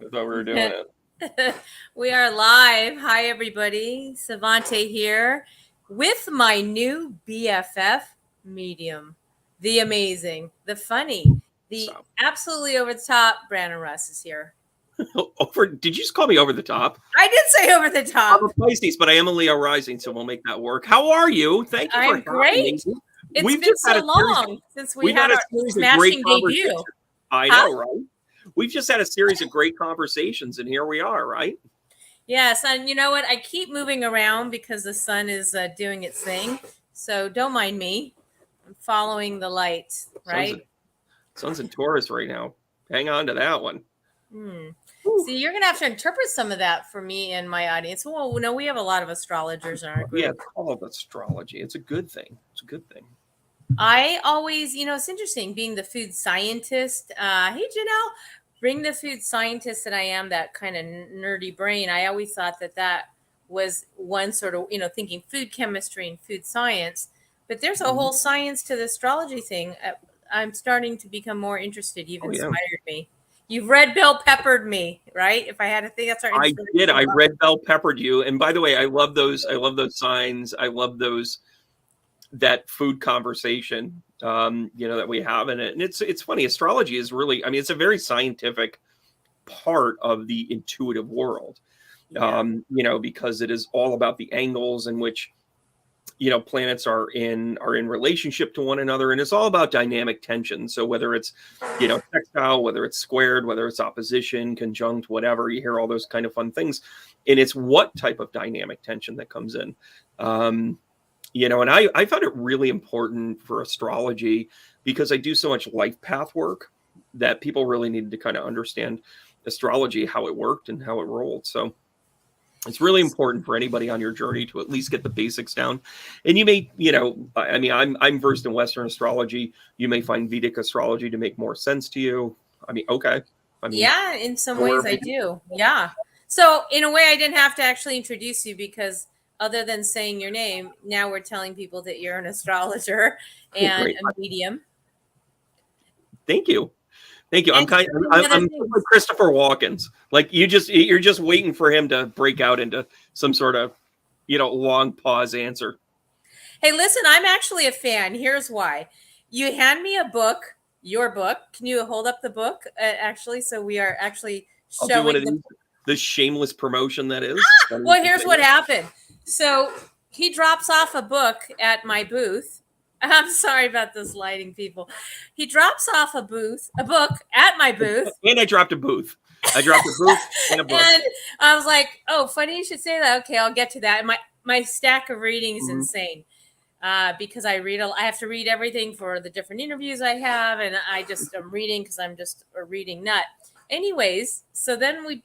I thought we were doing it. We are live. Hi, everybody. Savante here with my new BFF medium, the amazing, the funny, the So, absolutely over the top. Brandon Russ is here. did you just call me over the top? I did say over the I'm top. a Pisces, but I am a Leo rising, so we'll make that work. How are you? Thank you for I'm having me. great. It's We've been just had so a series. long since we We've had had a our series of great smashing debut. conversations. I Huh? know, right? We've just had a series of great conversations, and here we are, right? Yes, and you know what? I keep moving around because the sun is doing its thing. So don't mind me. I'm following the light, Sun's right? sun's in Taurus right now. Hang on to that one. Hmm. Whew. See, you're going to have to interpret some of that for me and my audience. Well, no, we have a lot of astrologers in our Yeah, group. it's called astrology. It's a good thing. It's a good thing. I always, it's interesting being the food scientist. Hey, Janelle, bring the food scientist that I am, that kind of nerdy brain. I always thought that was one sort of, thinking food chemistry and food science. But there's a whole science to the astrology thing. I'm starting to become more interested. You've Oh yeah. inspired me. You've red bell peppered me, right? If I had to think, that's our I inspiration. did. I red bell peppered you. And by the way, I love those. I love those signs. I love those that food conversation. That we have in it, and it's funny. Astrology is really. I mean, it's a very scientific part of the intuitive world. Yeah. Because it is all about the angles in which planets are in relationship to one another, and it's all about dynamic tension. So whether it's sextile, whether it's squared, whether it's opposition, conjunct, whatever, you hear all those kind of fun things, and it's what type of dynamic tension that comes in. And I found it really important for astrology because I do so much life path work that people really needed to kind of understand astrology, how it worked and how it rolled. So it's really important for anybody on your journey to at least get the basics down. And you may, I mean, I'm versed in Western astrology. You may find Vedic astrology to make more sense to you. I mean, okay. I mean, Yeah, in some ways or I do. Yeah. So in a way I didn't have to actually introduce you, because other than saying your name, now we're telling people that you're an astrologer oh, and great. a medium. Thank you. Thank you. And so many other I'm like things. Christopher Walken's. Like you're just waiting for him to break out into some sort of, long pause answer. Hey, listen, I'm actually a fan. Here's why. You hand me a book, your book. Can you hold up the book, actually? So we are actually I'll do one showing of the. these. The shameless promotion that is. Well, here's what happened. So he drops off a book at my booth. I'm sorry about this lighting, people. He drops off a book at my booth. And I dropped a booth. I dropped a booth and a book. And I was like, oh, funny you should say that. Okay, I'll get to that. My stack of reading is insane. Because I have to read everything for the different interviews I have, and I'm reading because I'm just a reading nut. Anyways, so then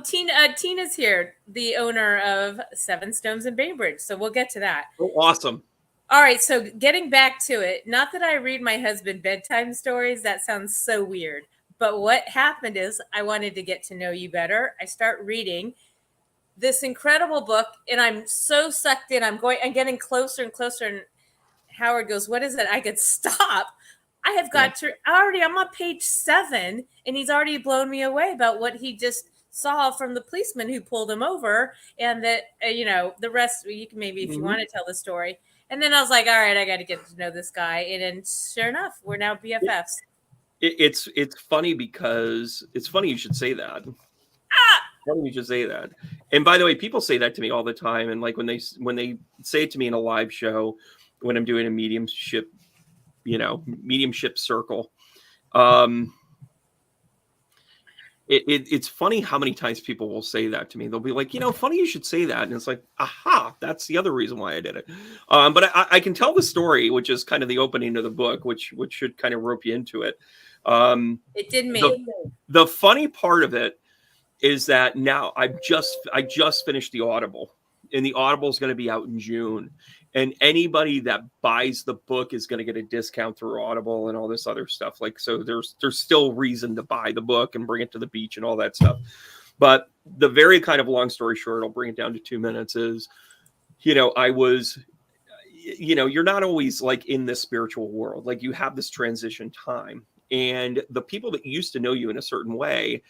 Tina's here, the owner of Seven Stones in Bainbridge. So we'll get to that. Oh, awesome. All right, so getting back to it, not that I read my husband bedtime stories. That sounds so weird. But what happened is I wanted to get to know you better. I start reading this incredible book, and I'm so sucked in. I'm getting closer and closer. And Howard goes, "What is it?" I could stop. I have got to already. I'm on page 7, and he's already blown me away about what he just saw from the policeman who pulled him over, and that the rest. You can maybe, if you want to tell the story. And then I was like, all right, I got to get to know this guy, and then sure enough, we're now BFFs. It's funny because it's funny you should say that. Funny you should say that. And by the way, people say that to me all the time. And like when they say it to me in a live show, when I'm doing a mediumship circle, it's funny how many times people will say that to me. They'll be like, funny you should say that. And it's like, aha, that's the other reason why I did it. But I can tell the story, which is kind of the opening of the book, which should kind of rope you into it. It did me. The funny part of it is that now I just finished the Audible, and the Audible is going to be out in June. And anybody that buys the book is going to get a discount through Audible and all this other stuff. Like, so there's still reason to buy the book and bring it to the beach and all that stuff. But the very kind of long story short, I'll bring it down to 2 minutes, is, I was, you're not always like in this spiritual world. Like, you have this transition time, and the people that used to know you in a certain way,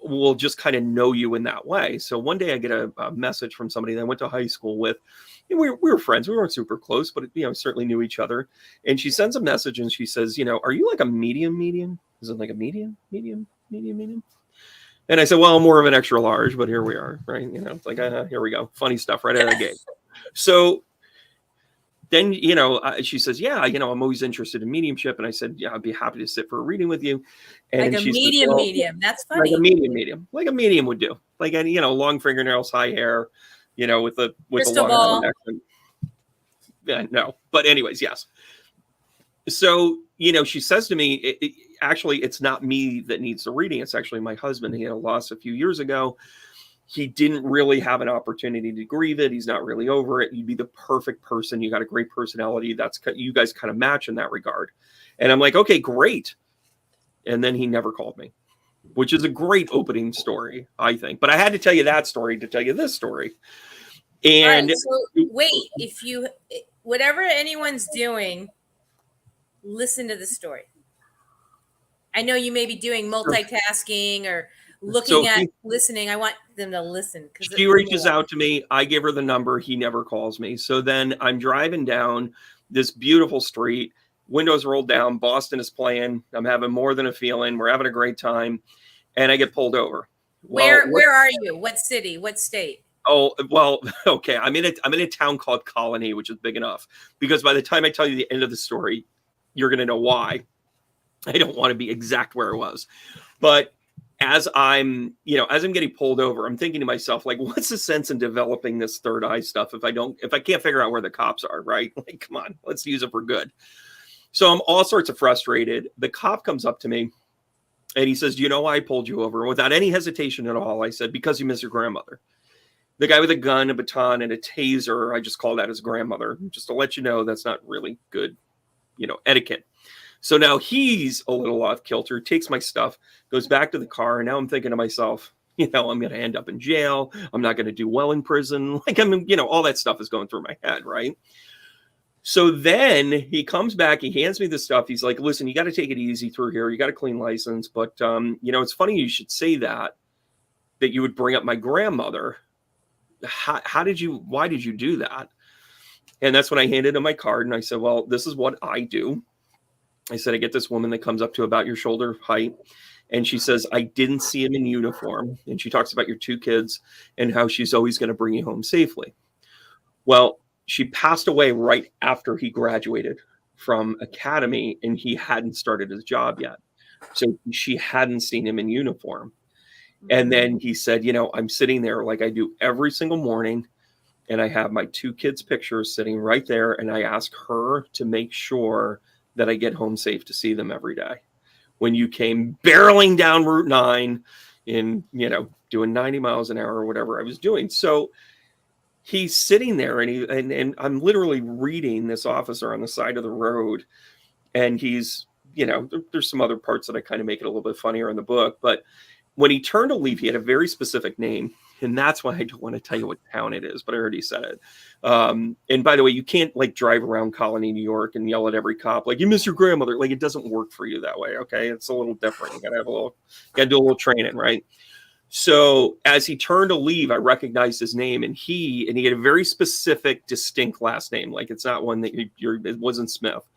will just kind of know you in that way. So one day I get a message from somebody that I went to high school with. And we were friends. We weren't super close, but certainly knew each other. And she sends a message and she says, are you like a medium? Is it like a medium? And I said, well, I'm more of an extra large, but here we are, right? It's like, here we go. Funny stuff right out of the gate. So then, she says, yeah, I'm always interested in mediumship. And I said, yeah, I'd be happy to sit for a reading with you. And like a she medium, says, well, medium. That's funny. Like a medium, like a medium would do. Like, long fingernails, high hair, with a Crystal long ball. accent. Yeah, no. But anyways, yes. So, she says to me, actually, it's not me that needs the reading. It's actually my husband. He had a loss a few years ago. He didn't really have an opportunity to grieve it. He's not really over it. You'd be the perfect person. You got a great personality. You guys kind of match in that regard. And I'm like, okay, great. And then he never called me, which is a great opening story, I think. But I had to tell you that story to tell you this story. And right, so wait, whatever anyone's doing, listen to the story. I know you may be doing multitasking or looking at listening. I want them to listen. She reaches out to me. I give her the number. He never calls me. So then I'm driving down this beautiful street, windows rolled down. Boston is playing. I'm having more than a feeling. We're having a great time. And I get pulled over. Where are you? What city? What state? Oh, well, okay. I'm in a town called Colony, which is big enough. Because by the time I tell you the end of the story, you're going to know why. I don't want to be exact where it was. But as I'm getting pulled over, I'm thinking to myself, like, what's the sense in developing this third eye stuff if I can't figure out where the cops are, right? Like, come on, let's use it for good. So I'm all sorts of frustrated. The cop comes up to me and he says, do you know why I pulled you over? Without any hesitation at all, I said, because you miss your grandmother. The guy with a gun, a baton, and a taser, I just call that his grandmother, just to let you know that's not really good, etiquette. So now he's a little off kilter, takes my stuff, goes back to the car. And now I'm thinking to myself, I'm going to end up in jail. I'm not going to do well in prison. Like, all that stuff is going through my head, right? So then he comes back, he hands me the stuff. He's like, listen, you got to take it easy through here. You got a clean license. But, it's funny you should say that you would bring up my grandmother. Why did you do that? And that's when I handed him my card. And I said, well, this is what I do. I said, I get this woman that comes up to about your shoulder height. And she says, I didn't see him in uniform. And she talks about your two kids and how she's always going to bring you home safely. Well, she passed away right after he graduated from academy and he hadn't started his job yet. So she hadn't seen him in uniform. And then he said, I'm sitting there like I do every single morning. And I have my two kids' pictures sitting right there. And I ask her to make sure that I get home safe to see them every day. When you came barreling down Route 9 in, doing 90 miles an hour or whatever I was doing. So he's sitting there and I'm literally reading this officer on the side of the road. And he's, there's some other parts that I kind of make it a little bit funnier in the book. But when he turned to leave, he had a very specific name. And that's why I don't want to tell you what town it is, but I already said it. And by the way, you can't like drive around Colony, New York and yell at every cop, like, you miss your grandmother. Like, it doesn't work for you that way. Okay. It's a little different. You gotta do a little training, right? So as he turned to leave, I recognized his name and he had a very specific, distinct last name. Like, it's not one that it wasn't Smith.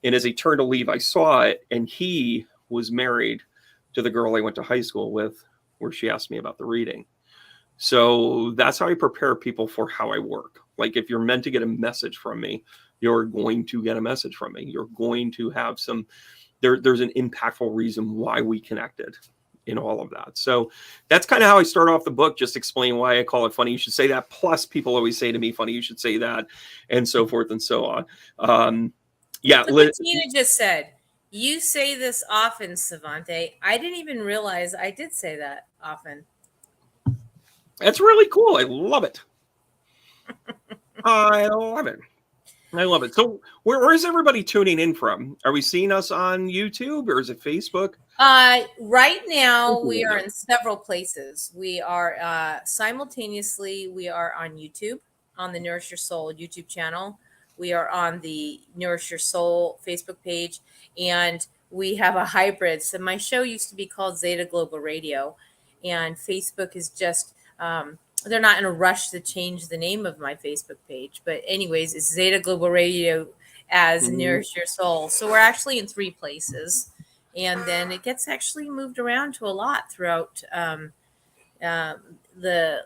And as he turned to leave, I saw it, and he was married to the girl I went to high school with, where she asked me about the reading. So that's how I prepare people for how I work. Like, if you're meant to get a message from me, you're going to get a message from me. You're going to have there's an impactful reason why we connected in all of that. So that's kind of how I start off the book, just explain why I call it Funny You Should Say That. Plus, people always say to me, funny, you should say that, and so forth and so on. Yeah. What Tina just said, you say this often, Savante. I didn't even realize I did say that often. That's really cool. I love it. I love it. I love it. So where is everybody tuning in from? Are we seeing us on YouTube or is it Facebook? Right now, we are in several places. We are simultaneously, we are on YouTube, on the Nourish Your Soul YouTube channel. We are on the Nourish Your Soul Facebook page. And we have a hybrid. So my show used to be called Zeta Global Radio. and Facebook is just, they're not in a rush to change the name of my Facebook page. But anyways, it's Zeta Global Radio as Nourish Your Soul. So we're actually in 3 places. And then it gets actually moved around to a lot throughout the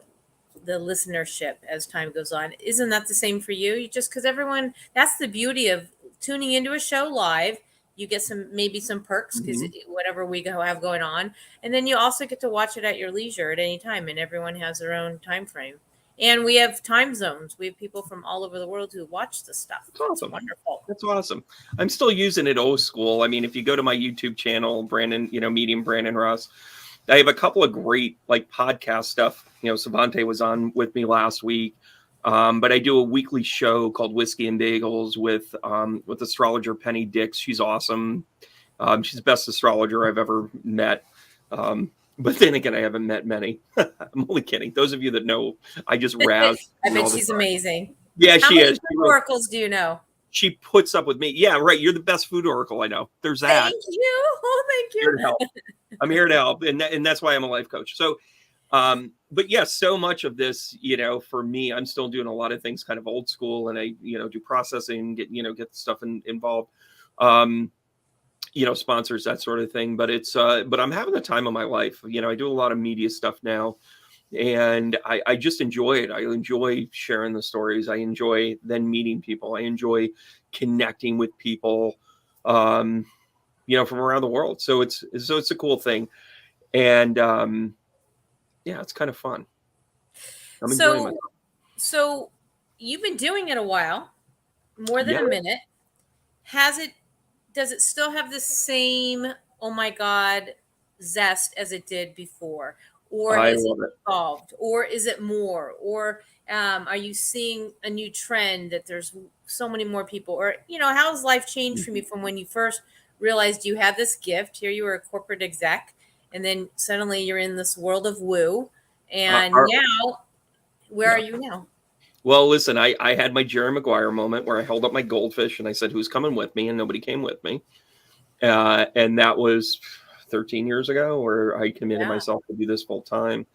listenership as time goes on. Isn't that the same for you? Just because everyone, that's the beauty of tuning into a show live. You get maybe some perks because whatever we have going on, and then you also get to watch it at your leisure at any time, and everyone has their own time frame. And we have time zones. We have people from all over the world who watch this stuff. That's awesome. It's wonderful. That's awesome. I'm still using it old school. I mean, if you go to my YouTube channel, Brandon, Medium Brandon Russ, I have a couple of great like podcast stuff. Savante was on with me last week. But I do a weekly show called Whiskey and Bagels with astrologer Penny Dix. She's awesome. She's the best astrologer I've ever met. But then again, I haven't met many. I'm only kidding. Those of you that know, I just razz. I bet she's amazing. Yeah, How she many is. food oracles do you know? She puts up with me. Yeah, right. You're the best food oracle I know. There's that. Thank you. Oh, thank you. Here to help. I'm here to help. And that's why I'm a life coach. So, but yeah, so much of this, for me, I'm still doing a lot of things kind of old school, and I, do processing, get the stuff involved, sponsors, that sort of thing. But but I'm having the time of my life. I do a lot of media stuff now, and I just enjoy it. I enjoy sharing the stories. I enjoy then meeting people. I enjoy connecting with people, from around the world. So it's a cool thing. And, yeah, it's kind of fun. I'm enjoying myself. So you've been doing it a while, more than a minute. Does it still have the same, oh my God, zest as it did before? Or is it evolved? Or is it more? Or are you seeing a new trend that there's so many more people? Or, how has life changed for you from when you first realized you had this gift? Here you were a corporate exec, and then suddenly you're in this world of woo. And now, where are you now? Well, listen, I had my Jerry Maguire moment where I held up my goldfish and I said, who's coming with me? And nobody came with me. And that was 13 years ago, where I committed myself to do this full time.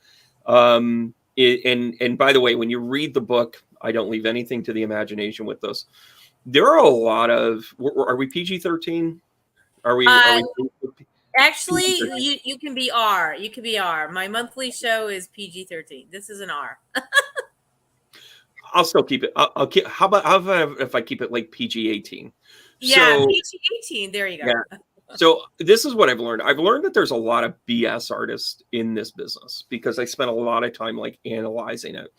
And by the way, when you read the book, I don't leave anything to the imagination with this. There are a lot of, are we PG-13? Are we Actually, you can be R. You can be R. My monthly show is PG-13. This is an R. I'll still keep it. I'll keep. How about if I keep it like PG-18? Yeah, so, PG-18. There you go. Yeah. So this is what I've learned. I've learned that there's a lot of BS artists in this business because I spent a lot of time like analyzing it.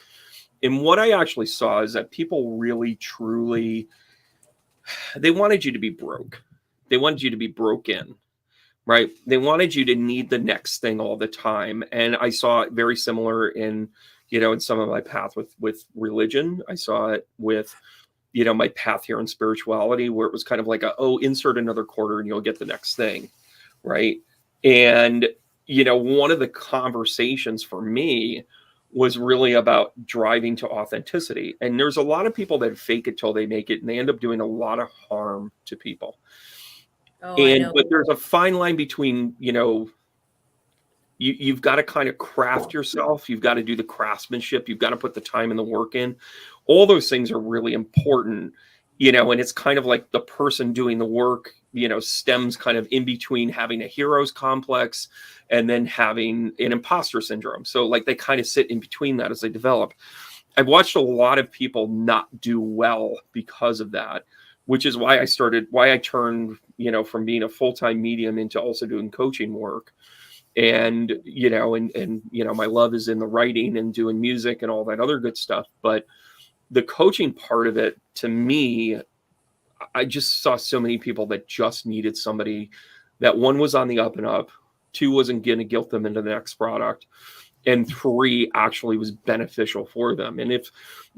And what I actually saw is that people really, truly, they wanted you to be broke. They wanted you to be broken. Right. They wanted you to need the next thing all the time. And I saw it very similar in some of my path with religion. I saw it with, my path here in spirituality, where it was kind of like insert another quarter and you'll get the next thing. Right. And, one of the conversations for me was really about driving to authenticity. And there's a lot of people that fake it till they make it, and they end up doing a lot of harm to people. But there's a fine line between, you've got to kind of craft yourself. You've got to do the craftsmanship. You've got to put the time and the work in. All those things are really important, and it's kind of like the person doing the work, stems kind of in between having a hero's complex and then having an imposter syndrome. So like they kind of sit in between that as they develop. I've watched a lot of people not do well because of that, which is why I turned, from being a full-time medium into also doing coaching work. And, my love is in the writing and doing music and all that other good stuff. But the coaching part of it, to me, I just saw so many people that just needed somebody that, one, was on the up and up, two, wasn't going to guilt them into the next product, and three, actually was beneficial for them. And if,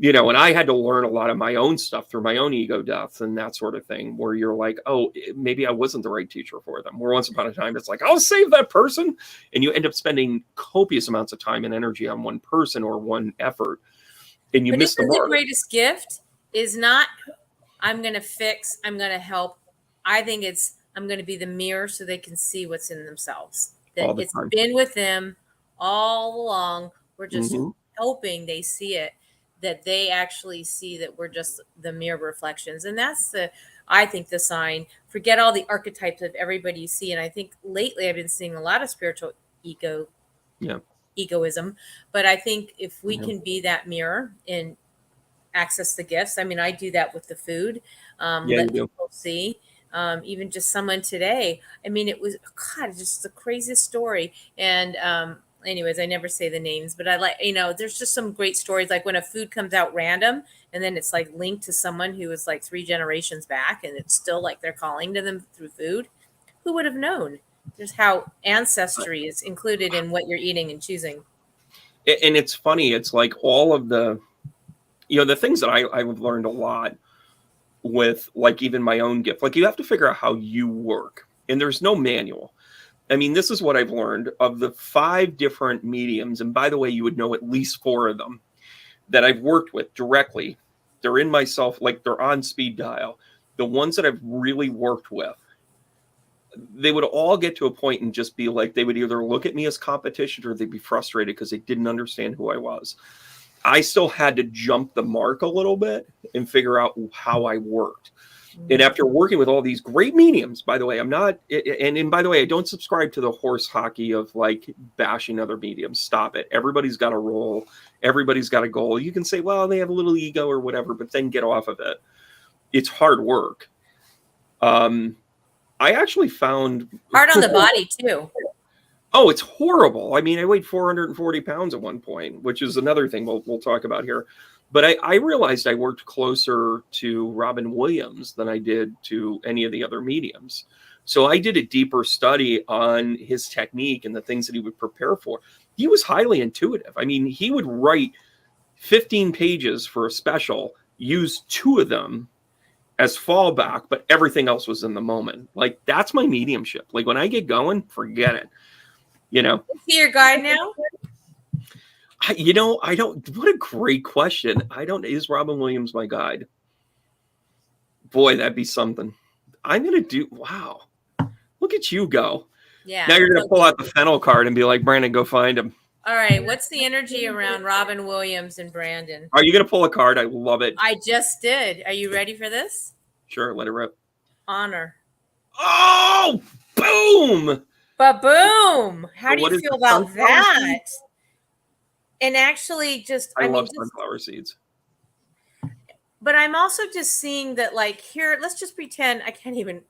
and I had to learn a lot of my own stuff through my own ego deaths and that sort of thing, where you're like, oh, maybe I wasn't the right teacher for them. Where once upon a time, it's like, I'll save that person. And you end up spending copious amounts of time and energy on one person or one effort, and you miss the mark. The greatest gift is not, I'm going to fix, I'm going to help. I think it's, I'm going to be the mirror so they can see what's in themselves. That it's been with them all along. We're just Mhm. hoping they see it, that they actually see that we're just the mere reflections. And that's I think, the sign. Forget all the archetypes of everybody you see. And I think lately I've been seeing a lot of spiritual Yeah. egoism. But I think if we Yeah. can be that mirror and access the gifts, I mean, I do that with the food, Yeah, you let do. people see. Even just someone today, I mean, it was, God, just the craziest story. And anyways, I never say the names, but I like, there's just some great stories, like when a food comes out random and then it's like linked to someone who was like 3 generations back, and it's still like they're calling to them through food. Who would have known? Just how ancestry is included in what you're eating and choosing. And it's funny. It's like all of the, the things that I've learned a lot with, like, even my own gift. Like, you have to figure out how you work, and there's no manual. I mean, this is what I've learned of the 5 different mediums. And by the way, you would know at least 4 of them that I've worked with directly. They're in myself, like they're on speed dial. The ones that I've really worked with, they would all get to a point and just be like, they would either look at me as competition or they'd be frustrated because they didn't understand who I was. I still had to jump the mark a little bit and figure out how I worked. And after working with all these great mediums, by the way, I'm not, and by the way, I don't subscribe to the horse hockey of like bashing other mediums. Stop it. Everybody's got a role. Everybody's got a goal. You can say, well, they have a little ego or whatever, but then get off of it. It's hard work. I actually found Hard on the body too. Oh, it's horrible. I mean, I weighed 440 pounds at one point, which is another thing we'll talk about here. But I realized I worked closer to Robin Williams than I did to any of the other mediums. So I did a deeper study on his technique and the things that he would prepare for. He was highly intuitive. I mean, he would write 15 pages for a special, use 2 of them as fallback, but everything else was in the moment. Like, that's my mediumship. Like, when I get going, forget it. Is he your guide now? I don't, what a great question. Is Robin Williams my guide? Boy, that'd be something. Wow. Look at you go. Yeah. Now you're going to pull out the fennel card and be like, Brandon, go find him. All right. What's the energy around Robin Williams and Brandon? Are you going to pull a card? I love it. I just did. Are you ready for this? Sure. Let it rip. Honor. Oh, boom. Ba-boom. How do you feel about that? Seeds? And actually I love sunflower seeds. But I'm also just seeing that, like, here, let's just pretend I can't even,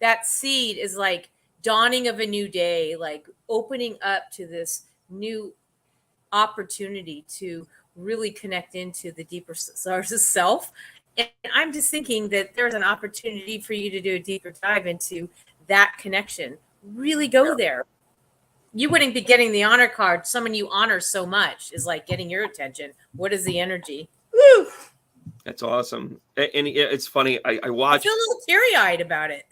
that seed is like dawning of a new day, like opening up to this new opportunity to really connect into the deeper source of self. And I'm just thinking that there's an opportunity for you to do a deeper dive into that connection. Really go there. You wouldn't be getting the honor card. Someone you honor so much is like getting your attention. What is the energy? Woo! That's awesome. And it's funny. I watched. I feel a little teary-eyed about it.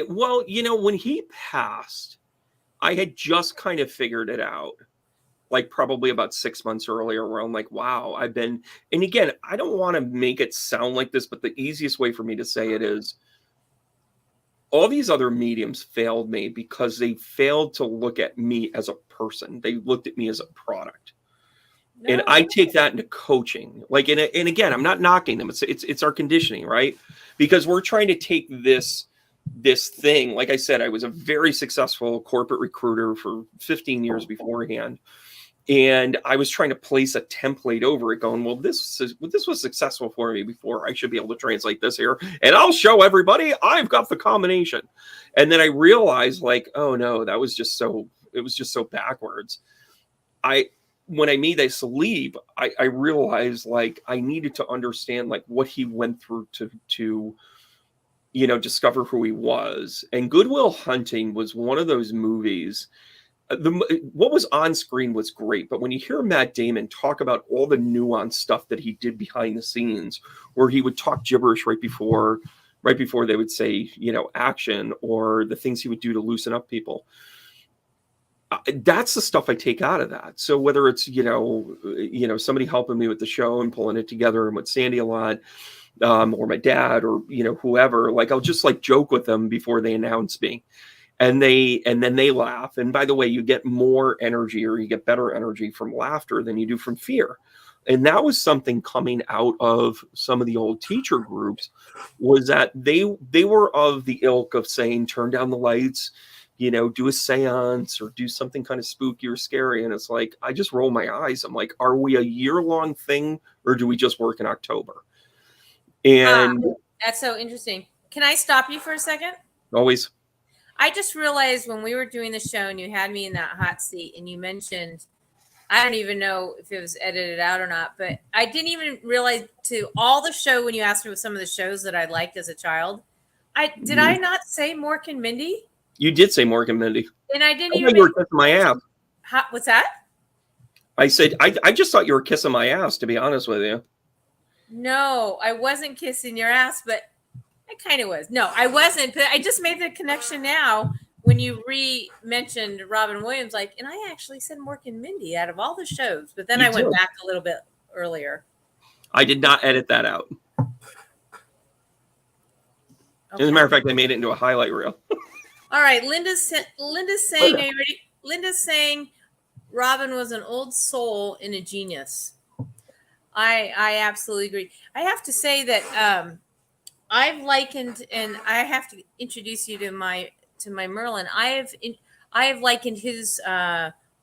When he passed, I had just kind of figured it out, like probably about 6 months earlier, where I'm like, wow, and again, I don't want to make it sound like this, but the easiest way for me to say it is all these other mediums failed me because they failed to look at me as a person. They looked at me as a product. No. And I take that into coaching. Like, and again, I'm not knocking them. It's our conditioning, right? Because we're trying to take this thing. Like I said, I was a very successful corporate recruiter for 15 years beforehand. And I was trying to place a template over it going, well, this was successful for me before. I should be able to translate this here. And I'll show everybody I've got the combination. And then I realized, like, oh no, it was just so backwards. When I made this leap, I realized, like, I needed to understand, like, what he went through to discover who he was. And Good Will Hunting was one of those movies. What was on screen was great, but when you hear Matt Damon talk about all the nuanced stuff that he did behind the scenes, where he would talk gibberish right before they would say, action, or the things he would do to loosen up people, that's the stuff I take out of that. So whether it's somebody helping me with the show and pulling it together, and with Sandy a lot, or my dad, or whoever, like, I'll just like joke with them before they announce me. and then they laugh. And by the way, you get more energy, or you get better energy from laughter than you do from fear. And that was something coming out of some of the old teacher groups, was that they were of the ilk of saying, turn down the lights, do a seance or do something kind of spooky or scary. And it's like, I just roll my eyes. I'm like, are we a year-long thing, or do we just work in October? And that's so interesting. Can I stop you for a second? Always. I just realized when we were doing the show and you had me in that hot seat and you mentioned, I don't even know if it was edited out or not, but I didn't even realize to all the show when you asked me some of the shows that I liked as a child. Did I not say Mork and Mindy? You did say Mork and Mindy. And I didn't even. You were kissing my ass. What's that? I said, I just thought you were kissing my ass, to be honest with you. No, I wasn't kissing your ass, but I kind of was. No, I wasn't. But I just made the connection now when you mentioned Robin Williams, and I actually said Mork and Mindy out of all the shows, but then I went back a little bit earlier. I did not edit that out. Okay. As a matter of fact, I made it into a highlight reel. All right, Linda's saying, are you ready? Linda's saying Robin was an old soul and a genius. I absolutely agree. I have to say that I've likened, and I have to introduce you to my Merlin. I have likened his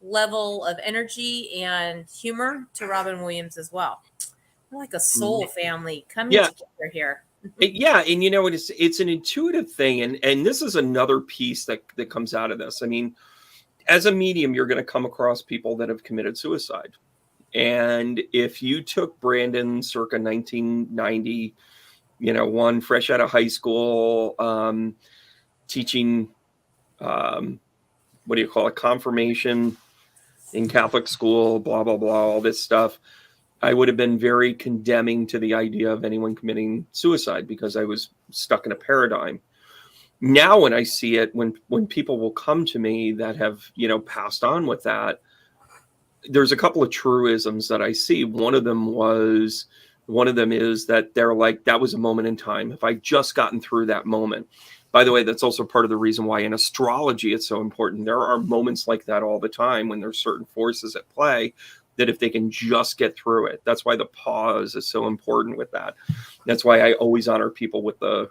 level of energy and humor to Robin Williams as well. We're like a soul family coming together here. Yeah, and it's an intuitive thing, and this is another piece that comes out of this. I mean, as a medium, you're going to come across people that have committed suicide. And if you took Brandon circa 1990, one fresh out of high school, teaching, what do you call it, confirmation in Catholic school, blah, blah, blah, all this stuff, I would have been very condemning to the idea of anyone committing suicide, because I was stuck in a paradigm. Now, when I see it, when people will come to me that have, passed on with that, there's a couple of truisms that I see. One of them is that they're like, that was a moment in time. If I just gotten through that moment. By the way, that's also part of the reason why in astrology it's so important. There are moments like that all the time when there's certain forces at play, that if they can just get through it. That's why the pause is so important with that. That's why I always honor people with the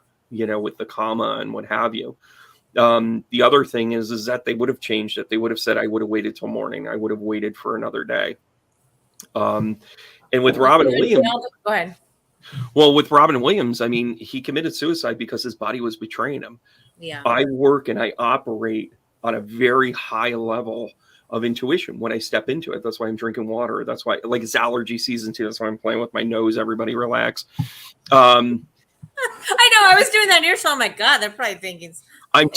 comma and what have you. The other thing is that they would have changed it. They would have said, I would have waited till morning. I would have waited for another day. And with Robin Williams, go ahead. Well, with Robin Williams, I mean, he committed suicide because his body was betraying him. Yeah. I work and I operate on a very high level of intuition when I step into it. That's why I'm drinking water. That's why, like, it's allergy season too. That's why I'm playing with my nose. Everybody relax. I know. I was doing that in your show. Oh my God, they're probably thinking. I'm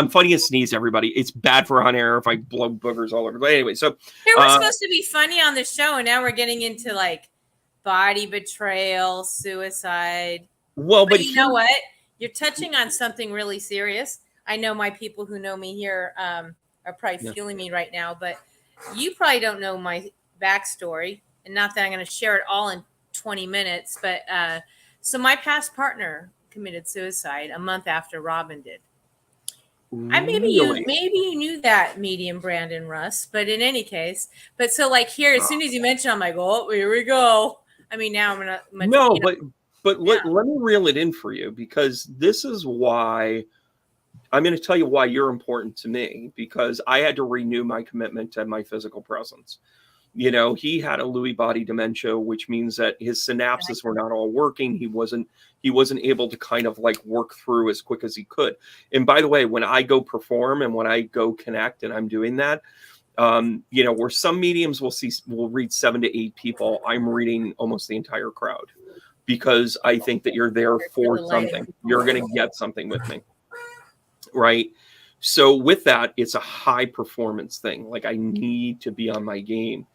funny and sneeze, everybody. It's bad for on air if I blow boogers all over. But anyway, so we're supposed to be funny on the show, and now we're getting into like body betrayal, suicide. Well, but you know what? You're touching on something really serious. I know my people who know me here are probably feeling me right now, but you probably don't know my backstory, and not that I'm going to share it all in 20 minutes. But so my past partner committed suicide a month after Robin did. Maybe you knew that, medium Brandon Russ, but in any case, but so like here, as soon as you mention, I'm like, oh, here we go. I mean, now I'm gonna let me reel it in for you, because this is why I'm going to tell you why you're important to me, because I had to renew my commitment to my physical presence. He had a Lewy body dementia, which means that his synapses were not all working. He wasn't able to kind of like work through as quick as he could. And by the way, when I go perform and when I go connect and I'm doing that, where some mediums will read 7 to 8 people, I'm reading almost the entire crowd, because I think that you're there for something. You're going to get something with me. Right. So with that, it's a high performance thing. Like, I need to be on my game.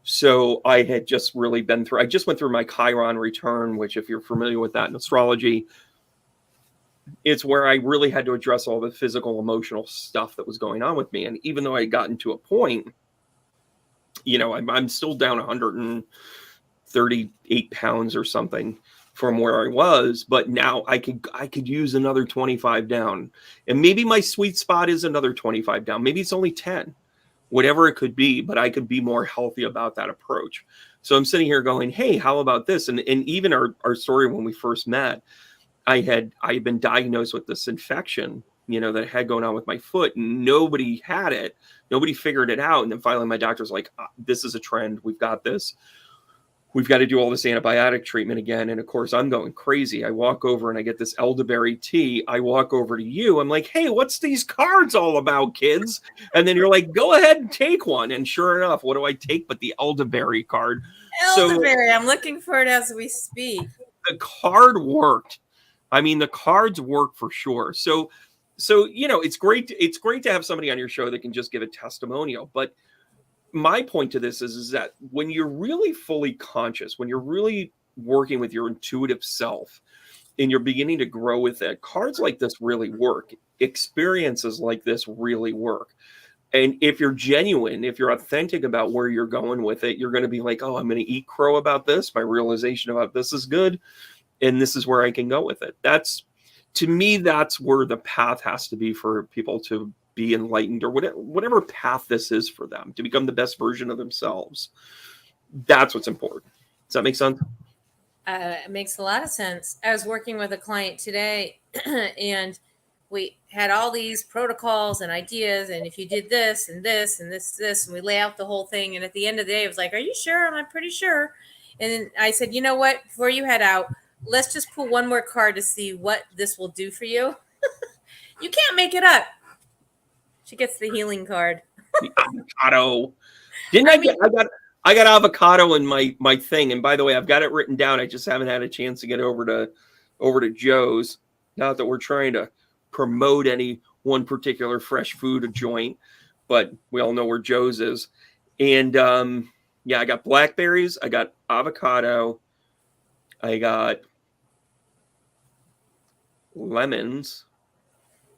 So I had just really I just went through my Chiron return, which, if you're familiar with that in astrology, it's where I really had to address all the physical, emotional stuff that was going on with me. And even though I had gotten to a point, I'm still down 138 pounds or something from where I was, but now I could use another 25 down. And maybe my sweet spot is another 25 down. Maybe it's only 10, whatever it could be, but I could be more healthy about that approach. So I'm sitting here going, hey, how about this? And even our story when we first met, I had been diagnosed with this infection, that I had going on with my foot, and nobody had it. Nobody figured it out. And then finally my doctor's like, this is a trend. We've got this. We've got to do all this antibiotic treatment again. And of course, I'm going crazy. I walk over and I get this elderberry tea. I walk over to you. I'm like, hey, what's these cards all about, kids? And then you're like, go ahead and take one. And sure enough, what do I take but the elderberry card? Elderberry. So, I'm looking for it as we speak. The card worked. I mean, the cards work for sure. So it's great. It's great to have somebody on your show that can just give a testimonial. But my point to this is that when you're really fully conscious, when you're really working with your intuitive self and you're beginning to grow with it, cards like this really work. Experiences like this really work. And if you're genuine, if you're authentic about where you're going with it, you're going to be like, oh, I'm going to eat crow about this. My realization about this is good. And this is where I can go with it. To me, that's where the path has to be for people to be enlightened, or whatever path this is for them, to become the best version of themselves. That's what's important. Does that make sense? It makes a lot of sense. I was working with a client today and we had all these protocols and ideas. And if you did this and this and this, and we lay out the whole thing. And at the end of the day, it was like, are you sure? I'm pretty sure. And then I said, you know what, before you head out, let's just pull one more card to see what this will do for you. You can't make it up. She gets the healing card. The avocado. I got avocado in my thing. And by the way, I've got it written down. I just haven't had a chance to get over to Joe's. Not that we're trying to promote any one particular fresh food joint, but we all know where Joe's is. And I got blackberries. I got avocado. I got lemons.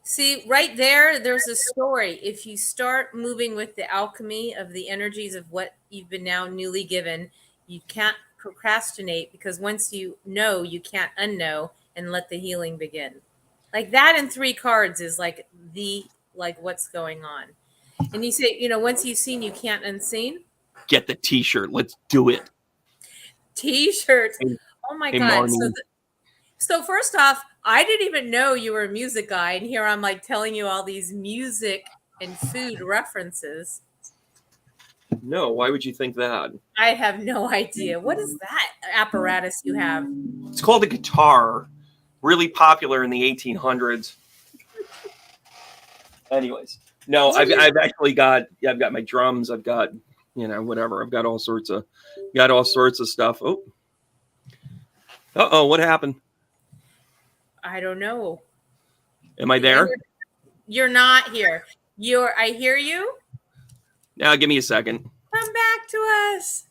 See, right there's a story. If you start moving with the alchemy of the energies of what you've been now newly given, you can't procrastinate, because once you know, you can't unknow, and let the healing begin. Like that in 3 cards is like what's going on. And you say, once you've seen, you can't unseen. Get the t-shirt. Let's do it. T-shirts. Oh my God. So first off, I didn't even know you were a music guy. And here I'm like telling you all these music and food references. No, why would you think that? I have no idea. What is that apparatus you have? It's called a guitar. Really popular in the 1800s. Anyways, no, I've actually got my drums. I've got, whatever. I've got all sorts of stuff. Oh, what happened? I don't know. Am I there? You're not here. I hear you. Now, give me a second. Come back to us.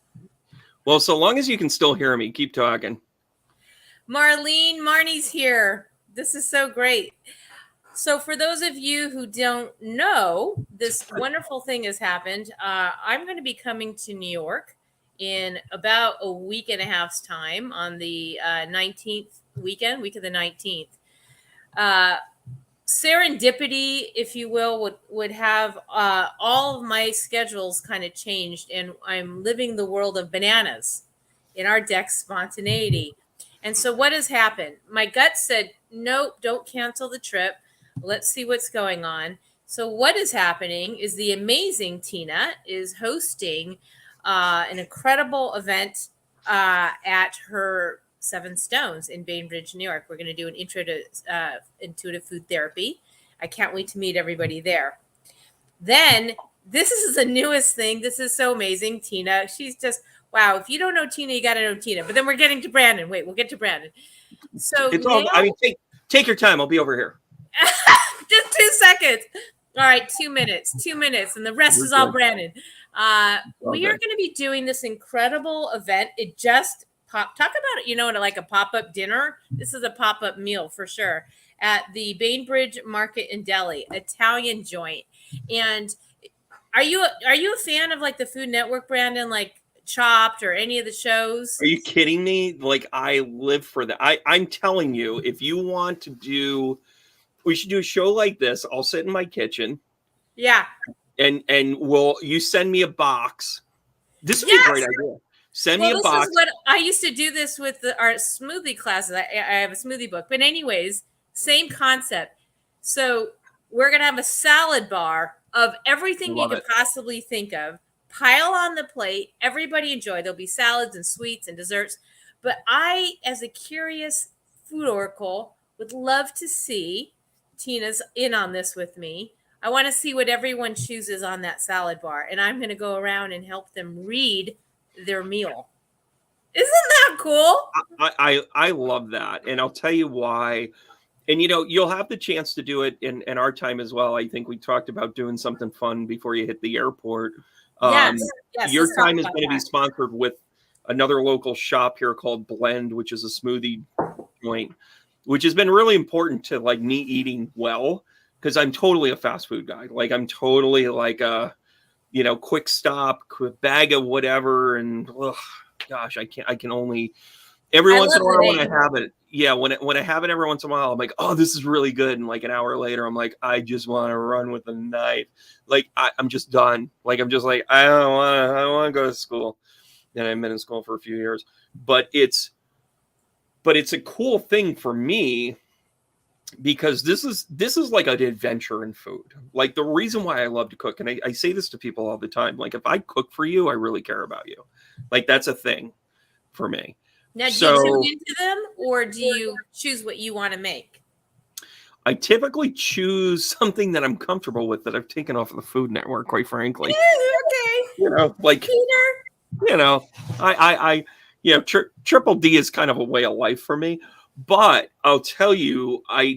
Well, so long as you can still hear me, keep talking. Marnie's here. This is so great. So for those of you who don't know, this wonderful thing has happened. I'm going to be coming to New York in about a week and a half's time on the 19th week of the 19th. Serendipity, if you will, would have all of my schedules kind of changed, and I'm living the world of bananas in our deck spontaneity. And so what has happened? My gut said, nope, don't cancel the trip. Let's see what's going on. So what is happening is the amazing Tina is hosting an incredible event at her 7 Stones in Bainbridge, New York. We're going to do an intro to intuitive food therapy. I can't wait to meet everybody there. Then this is the newest thing. This is so amazing. Tina, she's just, wow. If you don't know Tina, you got to know Tina. But then we're getting to Brandon. Wait, we'll get to Brandon. So it's all, take your time. I'll be over here. Just 2 seconds. All right, 2 minutes, and the rest is all Brandon. We are going to be doing this incredible event. It just talk about it, like a pop-up dinner. This is a pop-up meal for sure at the Bainbridge Market and Deli, Italian joint. And are you a fan of like the Food Network, Brandon? Like Chopped or any of the shows? Are you kidding me? Like, I live for that. I'm telling you, if you want to do, we should do a show like this. I'll sit in my kitchen. Yeah. And you send me a box. This would be a great idea. Send me a this box. is what I used to do this with our smoothie classes. I have a smoothie book, but anyways, same concept. So we're gonna have a salad bar of everything you could possibly think of. Pile on the plate. Everybody enjoy. There'll be salads and sweets and desserts. But I, as a curious food oracle, would love to see, Tina's in on this with me. I want to see what everyone chooses on that salad bar, and I'm going to go around and help them read their meal. Isn't that cool? I love that, and I'll tell you why. And you'll have the chance to do it in our time as well. I think we talked about doing something fun before you hit the airport. Yes, your time is going to be sponsored with another local shop here called Blend, which is a smoothie joint, which has been really important to like me eating well, because I'm totally a fast food guy. Like, I'm totally like a, quick stop, quick bag of whatever. And gosh, I can only every once in a while when I have it. Yeah, when I have it every once in a while, I'm like, oh, this is really good. And like an hour later, I'm like, I just want to run with a knife. Like, I'm just done. Like, I'm just like, I don't want to go to school. And I've been in school for a few years. But it's a cool thing for me, because this is like an adventure in food. Like, the reason why I love to cook, and I say this to people all the time, like, if I cook for you, I really care about you. Like, that's a thing for me. Now, do you tune into them, or do you choose what you want to make? I typically choose something that I'm comfortable with, that I've taken off of the Food Network, quite frankly. Okay. Like, Peter. I Triple D is kind of a way of life for me. But I'll tell you, I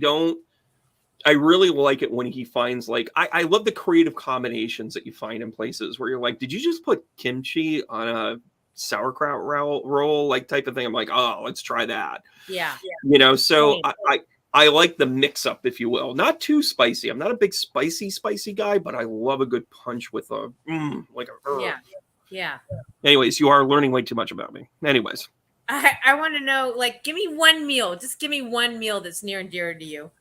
really like it when he finds, like, I love the creative combinations that you find in places where you're like, did you just put kimchi on a sauerkraut roll, like, type of thing? I'm like, oh, let's try that. Yeah. So I like the mix up, if you will. Not too spicy. I'm not a big spicy guy, but I love a good punch with a Yeah. Anyways, you are learning way too much about me. Anyways, I want to know, like, give me one meal. Just give me one meal that's near and dear to you.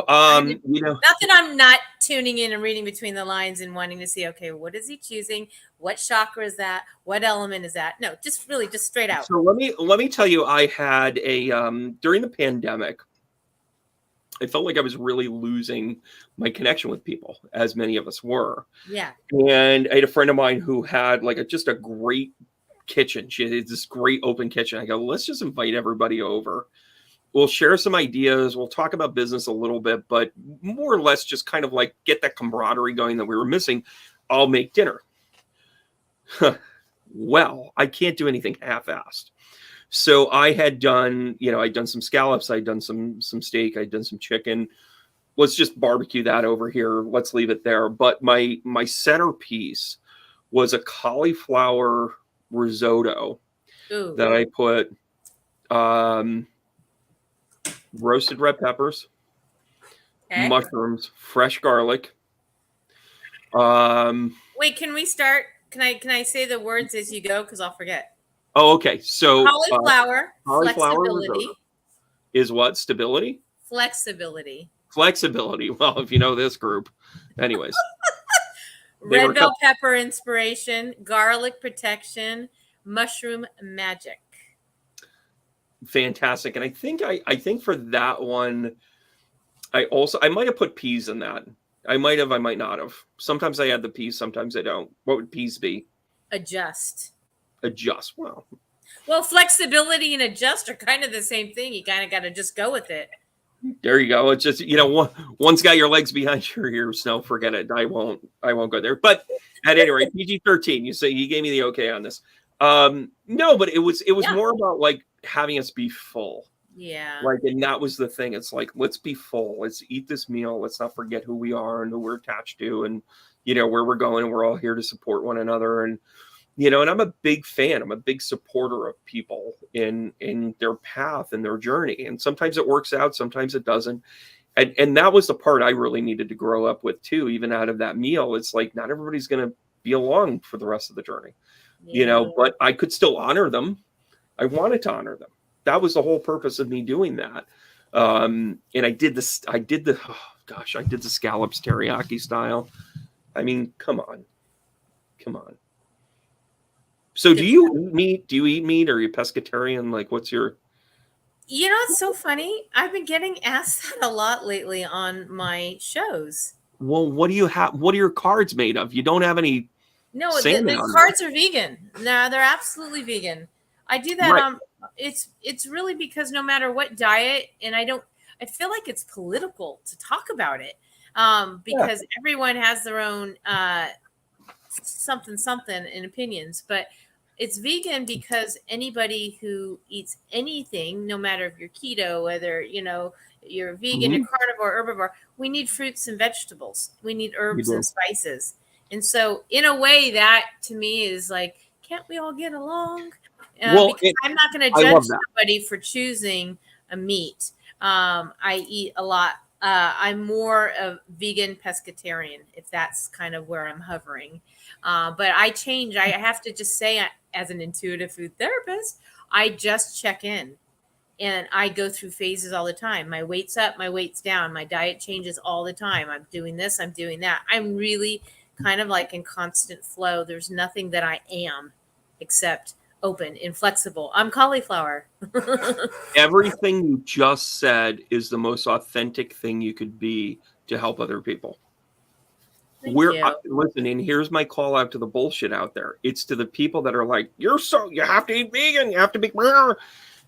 not that I'm not tuning in and reading between the lines and wanting to see, okay, what is he choosing? What chakra is that? What element is that? No, just straight out. So let me tell you, I had a during the pandemic, I felt like I was really losing my connection with people, as many of us were. Yeah. And I had a friend of mine who had like just a great kitchen. She had this great open kitchen. I go, let's just invite everybody over. We'll share some ideas. We'll talk about business a little bit, but more or less just kind of like get that camaraderie going that we were missing. I'll make dinner. Well, I can't do anything half-assed. So I had done, I'd done some scallops. I'd done some steak. I'd done some chicken. Let's just barbecue that over here. Let's leave it there. But my centerpiece was a cauliflower risotto. Ooh. That I put roasted red peppers, mushrooms, fresh garlic. Wait, can we start? Can I say the words as you go? Because I'll forget. Oh, okay. So cauliflower flexibility is what? Stability? Flexibility. Well, if you know this group. Anyways. Red bell pepper inspiration, garlic protection, mushroom magic. Fantastic. And I think for that one, I might have put peas in that. I might not have. Sometimes I add the peas, sometimes I don't. What would peas be? Adjust. Well, flexibility and adjust are kind of the same thing. You kind of got to just go with it. There you go. It's just, once got your legs behind your ears, no, forget it. I won't go there. But at any rate, PG-13, you say you gave me the okay on this. No, but it was more about like having us be full. Yeah. Like, and that was the thing. It's like, let's be full. Let's eat this meal. Let's not forget who we are and who we're attached to, and where we're going. And we're all here to support one another. And and I'm a big fan. I'm a big supporter of people in their path and their journey. And sometimes it works out, sometimes it doesn't. And that was the part I really needed to grow up with too. Even out of that meal, it's like not everybody's going to be along for the rest of the journey, Yeah. but I could still honor them. I wanted to honor them. That was the whole purpose of me doing that. And I did the scallops teriyaki style. I mean, come on. So do you eat meat? Do you eat meat? Or are you pescatarian? Like, what's your... It's so funny. I've been getting asked that a lot lately on my shows. Well, what do you have? What are your cards made of? You don't have any... No, salmon the on cards are vegan. No, they're absolutely vegan. I do that. Right. It's really because no matter what diet, and I feel like it's political to talk about it, because everyone has their own something and opinions, but it's vegan because anybody who eats anything, no matter if you're keto, whether you're vegan, you're carnivore, herbivore, we need fruits and vegetables. We need herbs and spices. And so in a way, that to me is like, can't we all get along? Because I'm not going to judge somebody for choosing a meat. I eat a lot. I'm more of vegan pescatarian, if that's kind of where I'm hovering. But I change. I have to just say, as an intuitive food therapist, I just check in. And I go through phases all the time. My weight's up, my weight's down. My diet changes all the time. I'm doing this, I'm doing that. I'm really kind of like in constant flow. There's nothing that I am except open, inflexible. I'm cauliflower. Everything you just said is the most authentic thing you could be to help other people. Listen, and here's my call out to the bullshit out there. It's to the people that are like, you have to eat vegan, you have to be...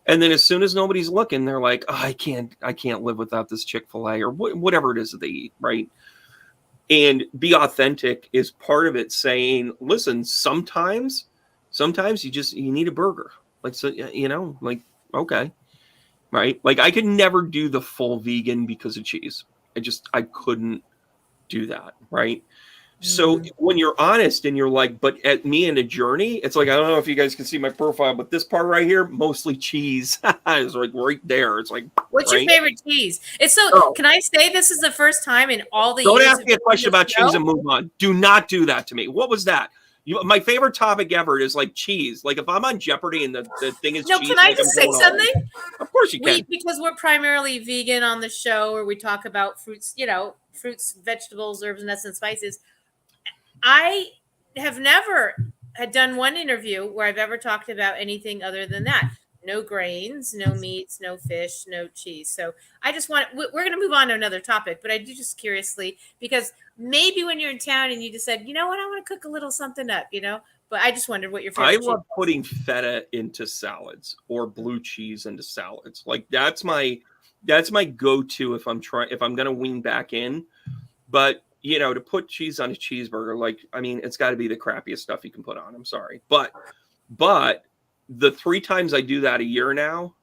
And then as soon as nobody's looking, they're like, oh, I can't live without this Chick-fil-A or whatever it is that they eat, right? And be authentic is part of it, saying, listen, sometimes you need a burger. Like, so, like, okay. Right? Like, I could never do the full vegan because of cheese. I couldn't do that, right? So when you're honest and you're like, but at me in a journey, it's like, I don't know if you guys can see my profile, but this part right here, mostly cheese. It's like right there. It's like, what's your favorite cheese? It's so, can I say this is the first time in all the years? Don't ask me a question about cheese and move on. Do not do that to me. What was that? My favorite topic ever is like cheese. Like if I'm on Jeopardy and the thing is cheese. Can I just say something? Of course you can. Because we're primarily vegan on the show, where we talk about fruits, fruits, vegetables, herbs, nuts, and spices. I have never had done one interview where I've ever talked about anything other than that. No grains, no meats, no fish, no cheese. So I just we're going to move on to another topic, but I do just curiously, because maybe when you're in town and you just said, you know what, I want to cook a little something up, but I just wondered what your favorite cheese love putting feta into salads or blue cheese into salads. Like that's my go-to if I'm going to wean back in. But to put cheese on a cheeseburger, like, I mean, it's got to be the crappiest stuff you can put on. I'm sorry. But the 3 times I do that a year now,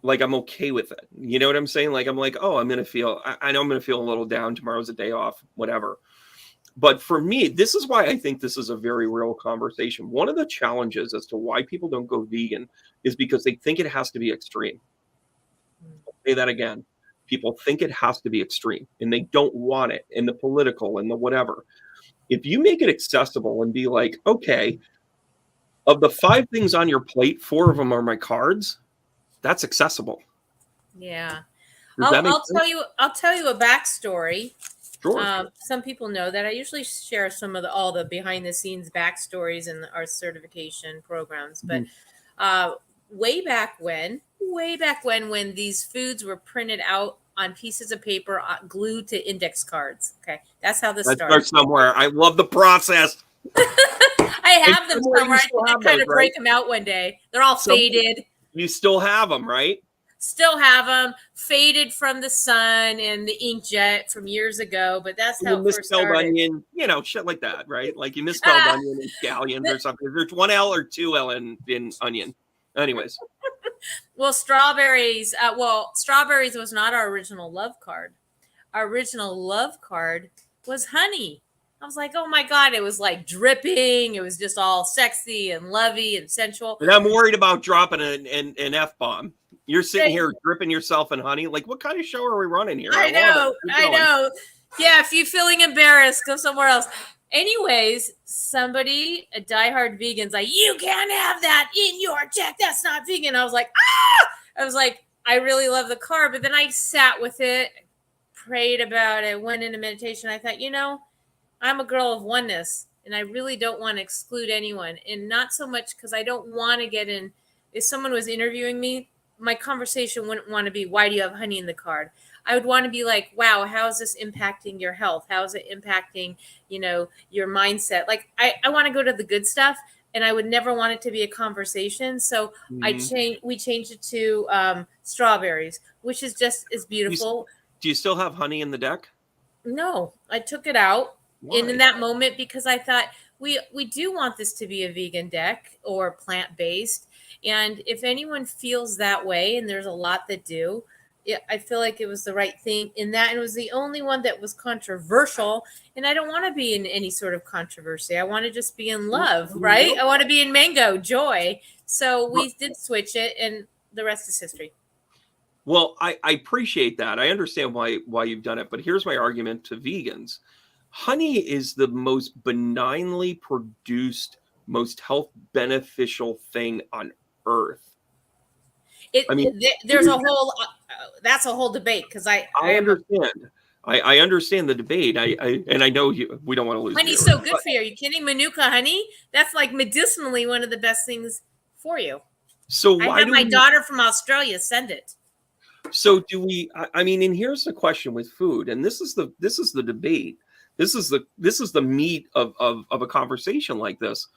like, I'm okay with it. You know what I'm saying? Like, I'm like, oh, I know I'm going to feel a little down. Tomorrow's a day off, whatever. But for me, this is why I think this is a very real conversation. One of the challenges as to why people don't go vegan is because they think it has to be extreme. I'll say that again. People think it has to be extreme and they don't want it in the political and the whatever. If you make it accessible and be like, okay, of the 5 things on your plate, 4 of them are my cards, that's accessible. Yeah. I'll tell you a backstory. Sure. Some people know that I usually share some of all the behind the scenes backstories in our certification programs, but way back when these foods were printed out on pieces of paper, glued to index cards. Okay, that's how this started. Somewhere. I love the process. I have them somewhere. I kind of break them out one day. They're all faded. You still have them, right? Still have them, faded from the sun and the inkjet from years ago. But that's how it first started. Onion, shit like that, right? Like you misspelled onion in scallions or something. There's 1 L or 2 L in onion. Anyways. Well, strawberries was not our original love card. Our original love card was honey. I was like, oh my God, it was like dripping. It was just all sexy and lovey and sensual. And I'm worried about dropping an F-bomb. You're sitting here dripping yourself in honey. Like, what kind of show are we running here? I know. Yeah, if you're feeling embarrassed, go somewhere else. Anyways, somebody, a diehard vegan's like, you can't have that in your check. That's not vegan. I was like, ah! I was like, I really love the card. But then I sat with it, prayed about it, went into meditation. I thought, I'm a girl of oneness, and I really don't want to exclude anyone. And not so much because I don't want to get in. If someone was interviewing me, my conversation wouldn't want to be, why do you have honey in the card? I would want to be like, wow, how is this impacting your health? How is it impacting, your mindset? Like, I want to go to the good stuff, and I would never want it to be a conversation. So we changed it to strawberries, which is just as beautiful. Do you still have honey in the deck? No, I took it out. Why? In that moment, because I thought we do want this to be a vegan deck or plant-based. And if anyone feels that way, and there's a lot that do, I feel like it was the right thing in that. And it was the only one that was controversial. And I don't want to be in any sort of controversy. I want to just be in love, right? I want to be in mango, joy. So we did switch it, and the rest is history. Well, I appreciate that. I understand why you've done it. But here's my argument to vegans. Honey is the most benignly produced, most health beneficial thing on earth. There's a whole that's a whole debate, because I understand. I understand the debate. I know we don't want to lose. Honey's so good for you. Are you kidding? Manuka honey? That's like medicinally one of the best things for you. So why I have my daughter from Australia send it. So do we? And here's the question with food, and this is the debate. This is the meat of a conversation like this.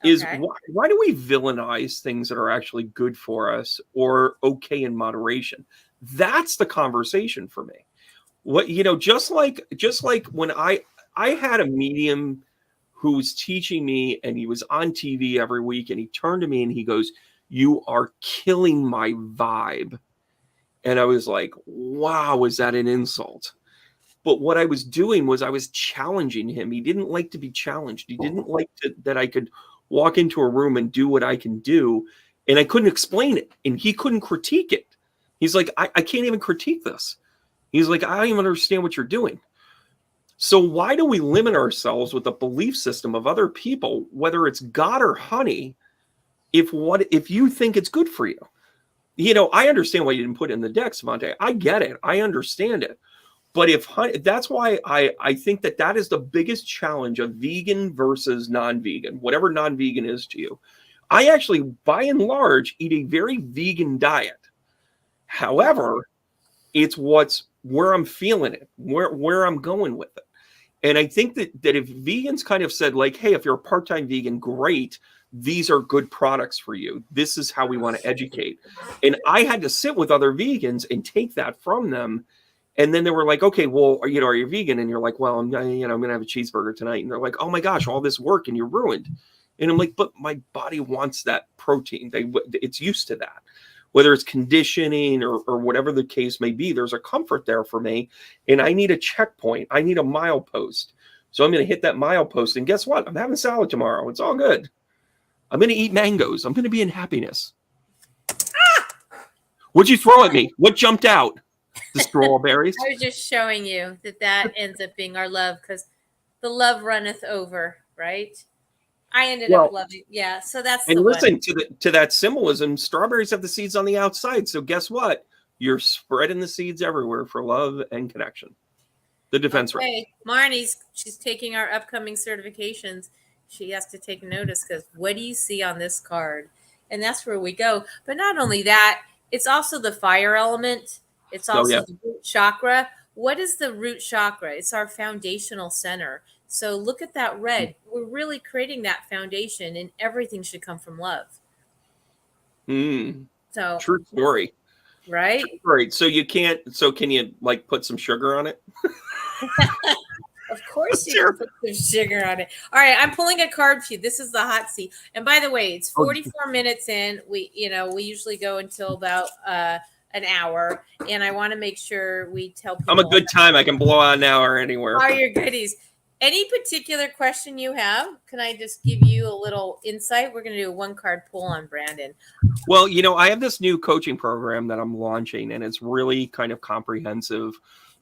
Is why do we villainize things that are actually good for us or okay in moderation? That's the conversation for me. What just like when I had a medium who was teaching me, and he was on TV every week, and he turned to me and he goes, "You are killing my vibe." And I was like, wow, is that an insult? But what I was doing was I was challenging him. He didn't like to be challenged. He didn't like that I could walk into a room and do what I can do. And I couldn't explain it. And he couldn't critique it. He's like, I can't even critique this. He's like, I don't even understand what you're doing. So why do we limit ourselves with the belief system of other people, whether it's God or honey, if you think it's good for you? I understand why you didn't put it in the deck, Svante. I get it. I understand it. But that's why I think that is the biggest challenge of vegan versus non-vegan, whatever non-vegan is to you. I actually, by and large, eat a very vegan diet. However, it's where I'm feeling it, where I'm going with it. And I think that if vegans kind of said, like, hey, if you're a part-time vegan, great. These are good products for you. This is how we want to educate. And I had to sit with other vegans and take that from them. And then they were like, okay, well, are you vegan? And you're like, well, I'm going to have a cheeseburger tonight. And they're like, oh my gosh, all this work and you're ruined. And I'm like, but my body wants that protein. It's used to that. Whether it's conditioning or whatever the case may be, there's a comfort there for me. And I need a checkpoint. I need a milepost. So I'm going to hit that milepost. And guess what? I'm having salad tomorrow. It's all good. I'm going to eat mangoes. I'm going to be in happiness. What'd you throw at me? What jumped out? The strawberries? I was just showing you that ends up being our love, because the love runneth over, right? I ended up loving, yeah. So that's and listen to that symbolism. Strawberries have the seeds on the outside. So guess what? You're spreading the seeds everywhere for love and connection. The defense rate. Marnie's she's taking our upcoming certifications. She has to take notice, because what do you see on this card? And that's where we go. But not only that, it's also the fire element. It's also the root chakra. What is the root chakra? It's our foundational center. So look at that red. We're really creating that foundation, and everything should come from love. So true story. Right? Right. So can you like put some sugar on it? Of course you can put some sugar on it. All right, I'm pulling a card for you. This is the hot seat. And by the way, it's 44 minutes in. We usually go until about an hour, and I want to make sure we tell people. I'm a good time. I can blow out an hour anywhere. Are your goodies? Any particular question you have? Can I just give you a little insight? We're going to do a one-card pull on Brandon. Well, I have this new coaching program that I'm launching, and it's really kind of comprehensive.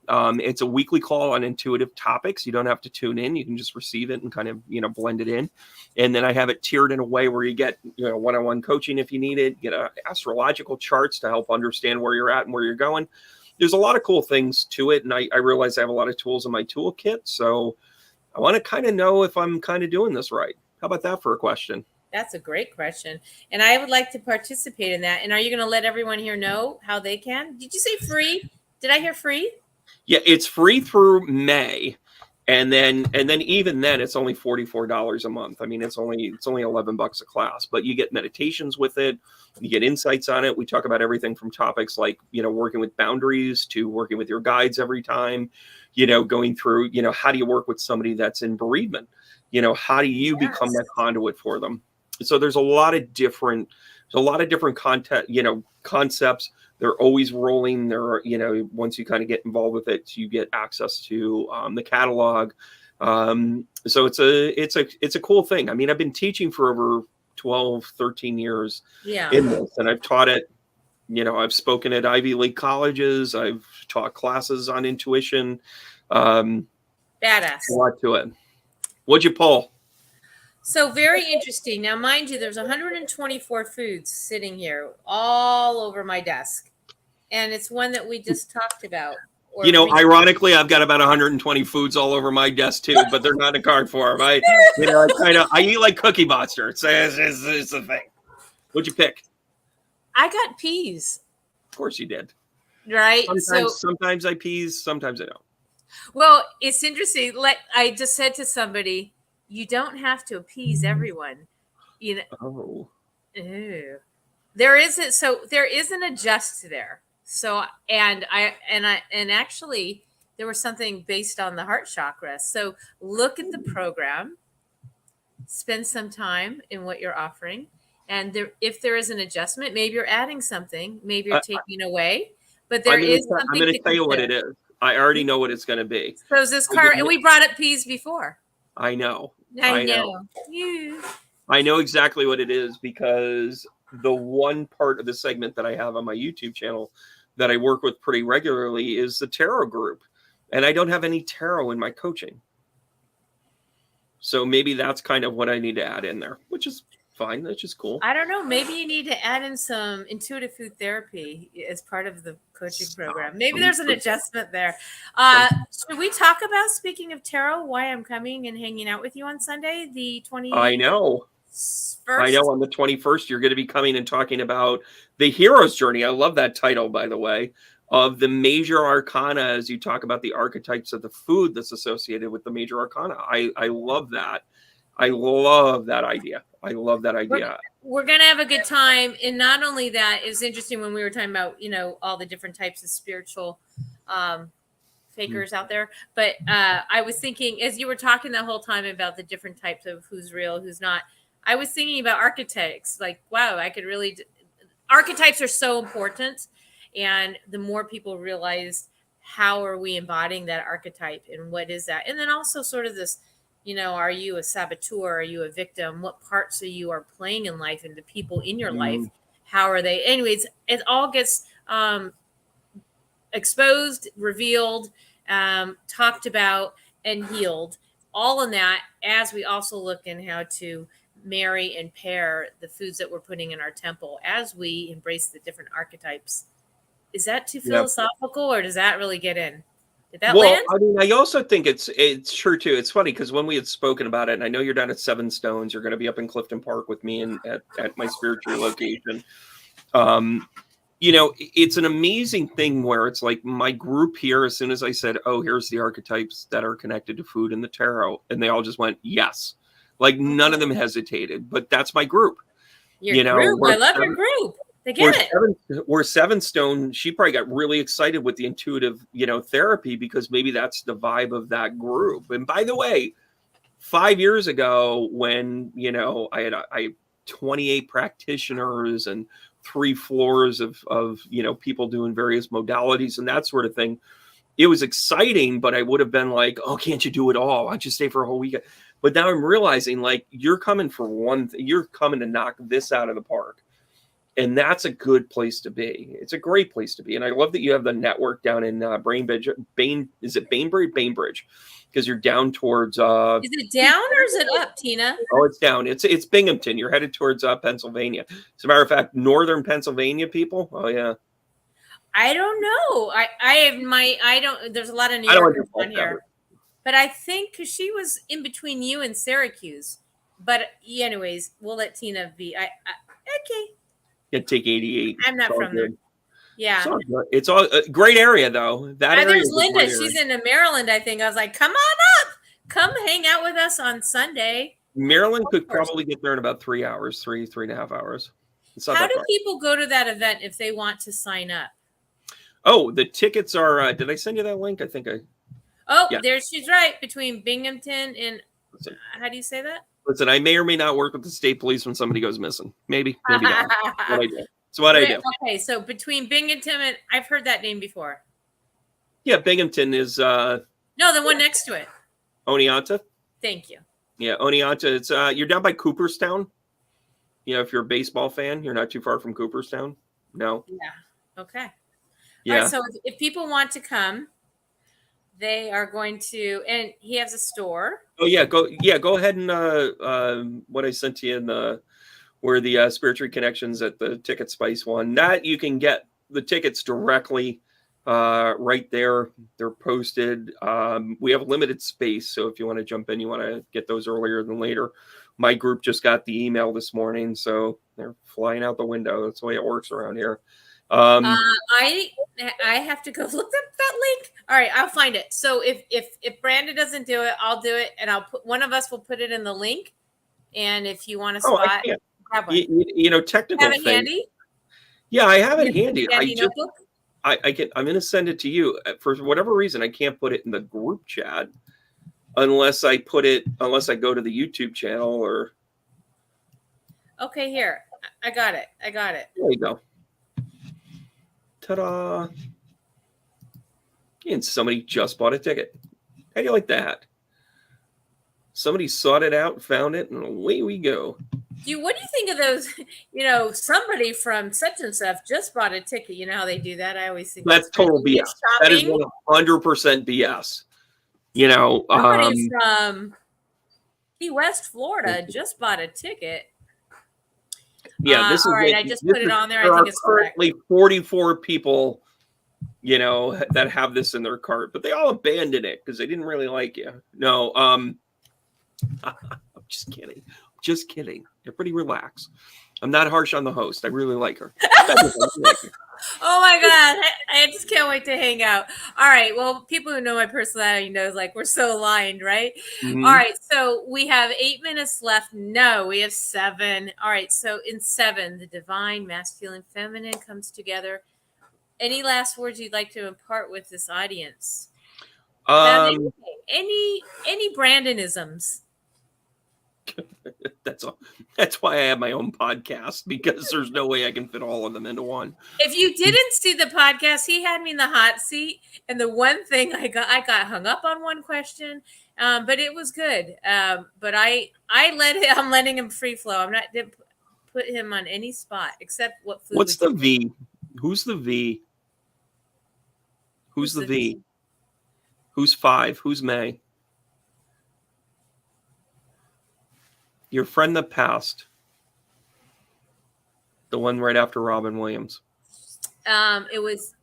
It's a weekly call on intuitive topics. You don't have to tune in. You can just receive it and kind of, blend it in. And then I have it tiered in a way where you get, one-on-one coaching if you need it, get astrological charts to help understand where you're at and where you're going. There's a lot of cool things to it. And I realize I have a lot of tools in my toolkit. So I want to kind of know if I'm kind of doing this right. How about that for a question? That's a great question. And I would like to participate in that. And are you going to let everyone here know how they can? Did you say free? Did I hear free? Yeah, it's free through May. And then even then it's only $44 a month. I mean, it's only $11 a class, but you get meditations with it. You get insights on it. We talk about everything from topics like, working with boundaries to working with your guides every time, going through, how do you work with somebody that's in bereavement? How do you become that conduit for them? So there's a lot of different content, concepts. They're always rolling. There are, once you kind of get involved with it, you get access to the catalog. So it's a cool thing. I mean, I've been teaching for over 12, 13 years in this, and I've taught it. I've spoken at Ivy League colleges. I've taught classes on intuition. Badass. A lot to it. What'd you pull? So very interesting. Now, mind you, there's 124 foods sitting here all over my desk. And it's one that we just talked about. Ironically, I've got about 120 foods all over my desk too, but they're not in a card form. I eat like Cookie Monster. It's a thing. What'd you pick? I got peas. Of course you did. Right. Sometimes I peas, sometimes I don't. Well, it's interesting. Like I just said to somebody, you don't have to appease everyone. Oh. Ew. There is an adjust there. So and actually there was something based on the heart chakra. So look at the program, spend some time in what you're offering, and if there is an adjustment, maybe you're adding something, maybe you're taking away, but I'm going to tell you what it is. I already know what it's going to be. So is this card, and we brought up peas before. I know. I know. I know exactly what it is because the one part of the segment that I have on my YouTube channel that I work with pretty regularly is the tarot group. And I don't have any tarot in my coaching. So maybe that's kind of what I need to add in there, which is fine. That's just cool. I don't know. Maybe you need to add in some intuitive food therapy as part of the coaching program. Maybe there's an adjustment there. Should we talk about, speaking of tarot, why I'm coming and hanging out with you on Sunday, the 20th? I know. I know on the 21st, you're going to be coming and talking about the hero's journey. I love that title, by the way, of the major arcana as you talk about the archetypes of the food that's associated with the major arcana. I love that. I love that idea. We're going to have a good time. And not only that, it's interesting when we were talking about, all the different types of spiritual fakers out there. But I was thinking, as you were talking the whole time about the different types of who's real, who's not, I was thinking about archetypes. Like, wow, archetypes are so important. And the more people realize how are we embodying that archetype and what is that? And then also sort of this, are you a saboteur? Are you a victim? What parts of you are playing in life, and the people in your life, how are they? Anyways, it all gets exposed, revealed, talked about, and healed. All in that, as we also look in how to marry and pair the foods that we're putting in our temple as we embrace the different archetypes. Is that too philosophical, or does that really get in? Did that land? I mean, I also think it's true too. It's funny because when we had spoken about it, and I know you're down at Seven Stones, you're going to be up in Clifton Park with me and at my spiritual location. It's an amazing thing where it's like my group here, as soon as I said, oh, here's the archetypes that are connected to food and the tarot, and they all just went, yes. Like none of them hesitated, but that's my group. Your group. I love your group. They get it. We're Seven Stone. She probably got really excited with the intuitive, therapy because maybe that's the vibe of that group. And by the way, 5 years ago when, I had 28 practitioners and 3 floors of people doing various modalities and that sort of thing. It was exciting, but I would have been like, oh, can't you do it all? Why don't you stay for a whole weekend? But now I'm realizing like you're coming for one thing. You're coming to knock this out of the park. And that's a good place to be. It's a great place to be. And I love that you have the network down in Bainbridge. Is it Bainbridge? Because you're down towards. Is it down or is it up, Tina? Oh, it's down. It's Binghamton. You're headed towards Pennsylvania. As a matter of fact, northern Pennsylvania people. Oh yeah. I don't know. I don't. There's a lot of New I don't Yorkers on here, but I think because she was in between you and Syracuse. But anyways, we'll let Tina be. Okay. Yeah, take 88. I'm not from there. Yeah. It's all a great area though. That area. There's Linda. She's in Maryland, I think. I was like, come on up. Come hang out with us on Sunday. Maryland could probably get there in about 3 hours, three and a half hours. How do people go to that event if they want to sign up? Oh, the tickets are. Did I send you that link? I think I. Oh, yeah. There she's right. Between Binghamton and how do you say that? Listen, I may or may not work with the state police when somebody goes missing. Maybe not. What I do. It's what I do. Okay, so between Binghamton and I've heard that name before. Yeah, Binghamton is. No, the one next to it. Oneonta. Thank you. Yeah, Oneonta. It's you're down by Cooperstown. You know, if you're a baseball fan, you're not too far from Cooperstown. No. Yeah. Okay. Yeah. All right, so if people want to come, they are going to, and he has a store. Oh yeah, go ahead and what I sent to you in the where the Spiritual Connections at the Ticket Spice one. That you can get the tickets directly right there. They're posted. We have limited space, so if you want to jump in, you want to get those earlier than later. My group just got the email this morning, so they're flying out the window. That's the way it works around here. I have to go look up that link. All right, I'll find it. So if Brandon doesn't do it, I'll do it, and I'll put one of us will put it in the link. And if you want to spot, grab one. You know, technical have it handy. Yeah, I have it handy. Notebook? I can. I'm going to send it to you. For whatever reason, I can't put it in the group chat unless I go to the YouTube channel or. Okay, here I got it. There you go. Ta-da! And somebody just bought a ticket. How do you like that? Somebody sought it out, found it, and away we go. What do you think of those? You know, somebody from such and such just bought a ticket. You know how they do that? I always think that's total BS. That is 100% BS. You know, somebody from Key West, Florida, just bought a ticket. Yeah, this is all right. I just put it on there. I think it's currently correct. 44 people, you know, that have this in their cart, but they all abandoned it because they didn't really like you. No, I'm just kidding. Just kidding. Everybody relax. I'm not harsh on the host. I really like her. Oh my God. I just can't wait to hang out. All right. Well, people who know my personality know, like, we're so aligned, right? Mm-hmm. All right. So we have 8 minutes left. No, we have 7. All right. So in 7, the divine, masculine, feminine comes together. Any last words you'd like to impart with this audience? Any Brandonisms? That's all. That's why I have my own podcast, because there's no way I can fit all of them into one. If you didn't see the podcast, he had me in the hot seat, and the one thing I got hung up on one question, but it was good. But I'm letting him free flow. Didn't put him on any spot except what food. What's the V? Who's the V? Who's the V? Who's 5? Who's May? Your friend that passed. The one right after Robin Williams. It was.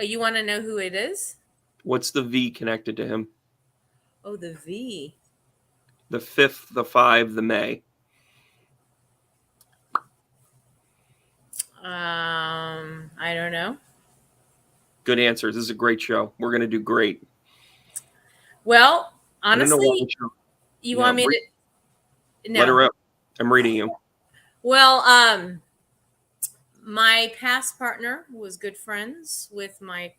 You want to know who it is? What's the V connected to him? Oh, the V. The 5th, the 5, the May. I don't know. Good answers. This is a great show. We're going to do great. Well, honestly, you want me to? No. Let her up. I'm reading you. Well, my past partner was good friends with my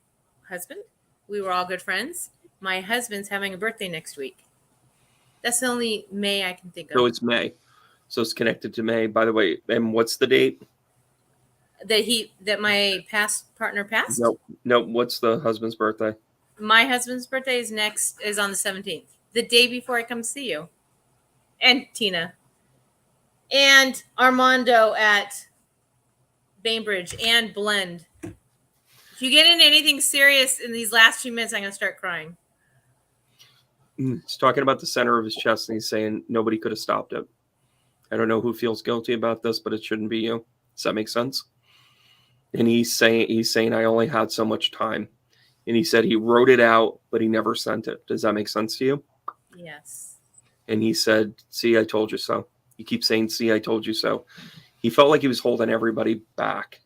husband. We were all good friends. My husband's having a birthday next week. That's the only May I can think of. So it's May. So it's connected to May. By the way, and what's the date? That my past partner passed? No. What's the husband's birthday? My husband's birthday is on the 17th. The day before I come see you. And Tina. And Armando at Bainbridge and blend. If you get into anything serious in these last few minutes, I'm going to start crying. He's talking about the center of his chest, and he's saying nobody could have stopped it. I don't know who feels guilty about this, but it shouldn't be you. Does that make sense? And he's saying I only had so much time. And he said he wrote it out, but he never sent it. Does that make sense to you? Yes. And he said, see, I told you so. He keeps saying, see, I told you so. He felt like he was holding everybody back.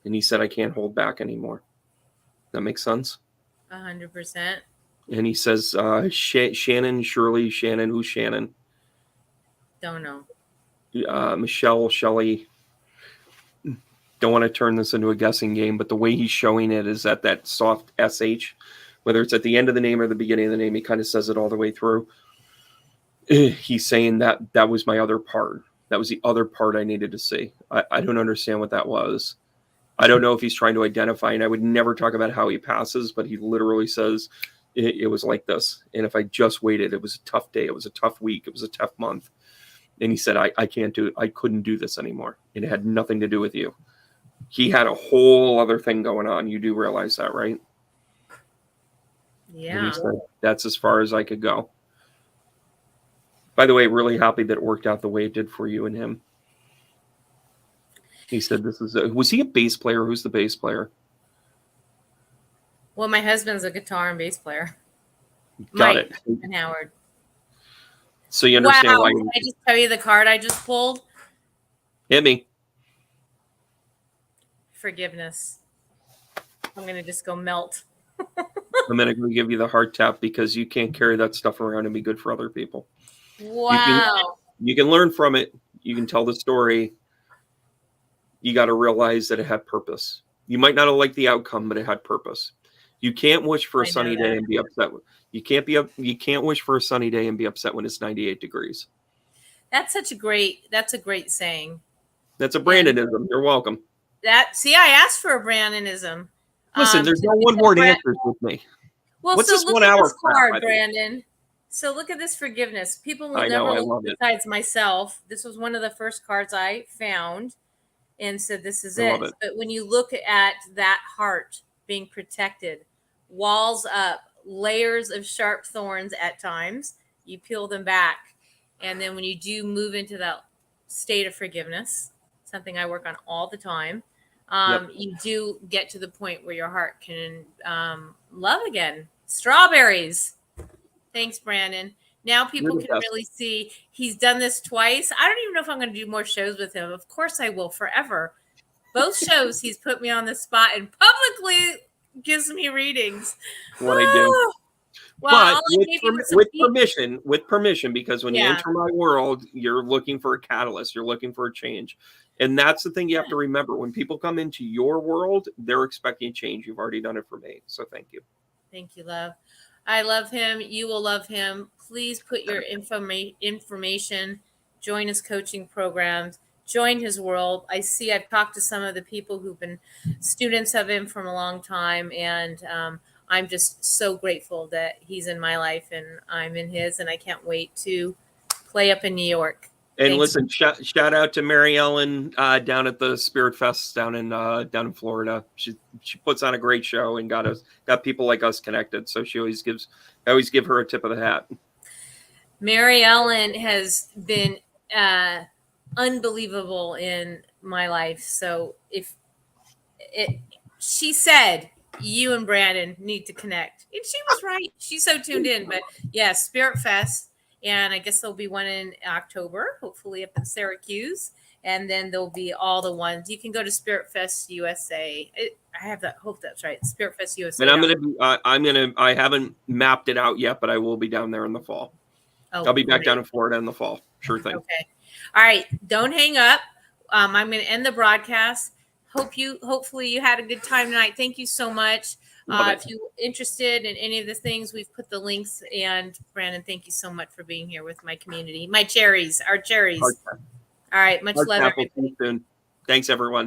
And he said, I can't hold back anymore. That makes sense? 100%. And he says, Shannon, Shirley, Shannon, who's Shannon? Don't know. Michelle, Shelley. Don't want to turn this into a guessing game, but the way he's showing it is at that soft SH, whether it's at the end of the name or the beginning of the name, he kind of says it all the way through. He's saying that was my other part. That was the other part I needed to see. I don't understand what that was. I don't know if he's trying to identify, and I would never talk about how he passes, but he literally says it was like this. And if I just waited, it was a tough day. It was a tough week. It was a tough month. And he said, I couldn't do this anymore. It had nothing to do with you. He had a whole other thing going on. You do realize that, right? Yeah. And he said, that's as far as I could go. By the way, really happy that it worked out the way it did for you and him. He said, was he a bass player? Who's the bass player? Well, my husband's a guitar and bass player. Got Mike it. and Howard. So you understand why. Can I just tell you the card I just pulled? Hit me. Forgiveness. I'm going to just go melt. I'm going to give you the heart tap because you can't carry that stuff around and be good for other people. Wow. You can learn from it. You can tell the story. You got to realize that it had purpose. You might not have liked the outcome, but it had purpose. You can't wish for a sunny day and be upset. You can't wish for a sunny day and be upset when it's 98 degrees. That's a great saying. That's a Brandonism. You're welcome. I asked for a Brandonism. Listen, there's no one-word answers with me. Well, what's so this look 1 at hour this card, Brandon. So look at this forgiveness. People will never look besides myself. This was one of the first cards I found and said, this is it. But when you look at that heart being protected, walls up, layers of sharp thorns at times, you peel them back. And then when you do move into that state of forgiveness, something I work on all the time, you do get to the point where your heart can love again. Strawberries. Thanks, Brandon. Now people can really see he's done this twice. I don't even know if I'm going to do more shows with him. Of course I will, forever. Both shows he's put me on the spot and publicly gives me readings. What I do. Well, but with permission, because when you enter my world, you're looking for a catalyst. You're looking for a change. And that's the thing you have to remember. When people come into your world, they're expecting change. You've already done it for me. So thank you. Thank you, love. I love him. You will love him. Please put your information, join his coaching programs, join his world. I've talked to some of the people who've been students of him from a long time. And I'm just so grateful that he's in my life and I'm in his, and I can't wait to play up in New York. And listen, shout out to Mary Ellen down at the Spirit Fest down in Florida. She puts on a great show and got people like us connected. So I always give her a tip of the hat. Mary Ellen has been unbelievable in my life. So she said, you and Brandon need to connect. And she was right. She's so tuned in. But yeah, Spirit Fest. And I guess there'll be one in October, hopefully up in Syracuse. And then there'll be all the ones. You can go to Spirit Fest USA. I have that. Hope that's right. Spirit Fest USA. And I haven't mapped it out yet, but I will be down there in the fall. Oh, I'll be back down in Florida in the fall. Sure thing. Okay. All right. Don't hang up. I'm going to end the broadcast. Hopefully you had a good time tonight. Thank you so much. If you're interested in any of the things, we've put the links. And Brandon, thank you so much for being here with my community. Our cherries. All right. Much love. Thanks, everyone.